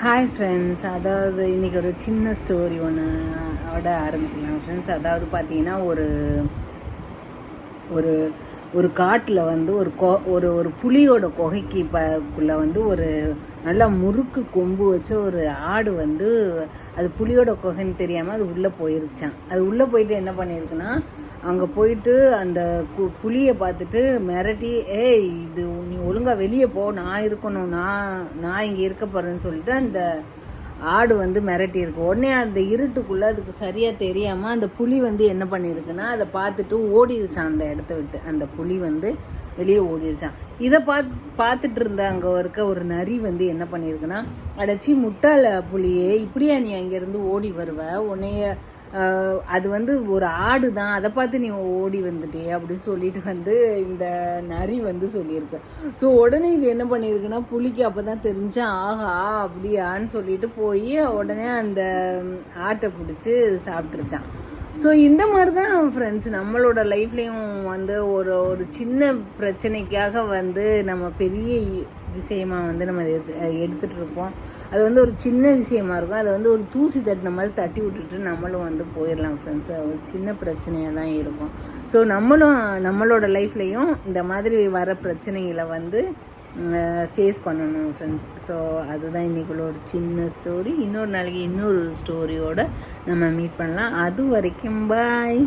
Hi friends, அதாவது இன்றைக்கி ஒரு சின்ன ஸ்டோரி ஒன்று ஆரம்பிக்கலாம் ஃப்ரெண்ட்ஸ். அதாவது பார்த்தீங்கன்னா ஒரு ஒரு ஒரு காட்டில் வந்து ஒரு ஒரு புலியோட குகைக்கு குள்ளே வந்து ஒரு நல்லா முறுக்கு கொம்பு வச்ச ஒரு ஆடு வந்து அது புலியோட குகைன்னு தெரியாமல் அது உள்ளே போயிருச்சான். அது உள்ளே போயிட்டு என்ன பண்ணியிருக்குன்னா, அங்கே போயிட்டு அந்த புலியை பார்த்துட்டு மிரட்டி, ஏய் இது நீ ஒழுங்காக வெளியே போ, நான் இருக்கணும், நான் இங்கே இருக்க போகிறேன்னு சொல்லிட்டு அந்த ஆடு வந்து மிரட்டியிருக்கு. உடனே அந்த இருட்டுக்குள்ளே அதுக்கு சரியாக தெரியாமல் அந்த புலி வந்து என்ன பண்ணியிருக்குன்னா, அதை பார்த்துட்டு ஓடிடுச்சான். அந்த இடத்த விட்டு அந்த புலி வந்து வெளியே ஓடிடுச்சான். இதை பார்த்துட்டு இருந்த அங்கே இருக்க ஒரு நரி வந்து என்ன பண்ணியிருக்குன்னா, அடைச்சி முட்டாள புலியே, இப்படியா நீ அங்கேருந்து ஓடி வருவ, உன்னைய அது வந்து ஒரு ஆடு தான், அதை பார்த்து நீ ஓடி வந்துட்டே அப்படின்னு சொல்லிட்டு வந்து இந்த நரி வந்து சொல்லியிருக்கு. ஸோ உடனே இது என்ன பண்ணியிருக்குன்னா, புலிக்கு அப்போ தான் தெரிஞ்சா, ஆஹா அப்படியான்னு சொல்லிட்டு போய் உடனே அந்த ஆட்டை பிடிச்சி சாப்பிட்ருச்சான். ஸோ இந்த மாதிரி தான் ஃப்ரெண்ட்ஸ் நம்மளோட லைஃப்லேயும் வந்து ஒரு ஒரு சின்ன பிரச்சனைக்காக வந்து நம்ம பெரிய விஷயமா வந்து நம்ம எடுத்துகிட்டு இருப்போம். அது வந்து ஒரு சின்ன விஷயமா இருக்கும். அதை வந்து ஒரு தூசி தட்டின மாதிரி தட்டி விட்டுட்டு நம்மளும் வந்து போயிடலாம் ஃப்ரெண்ட்ஸ். ஒரு சின்ன பிரச்சனையாக தான் இருக்கும். ஸோ நம்மளோட லைஃப்லேயும் இந்த மாதிரி வர பிரச்சனைகளை வந்து ஃபேஸ் பண்ணணும் ஃப்ரெண்ட்ஸ். ஸோ அதுதான் இன்றைக்குள்ள ஒரு சின்ன ஸ்டோரி. இன்னொரு நாளைக்கு இன்னொரு ஸ்டோரியோடு நம்ம மீட் பண்ணலாம். அது வரைக்கும் பாய்.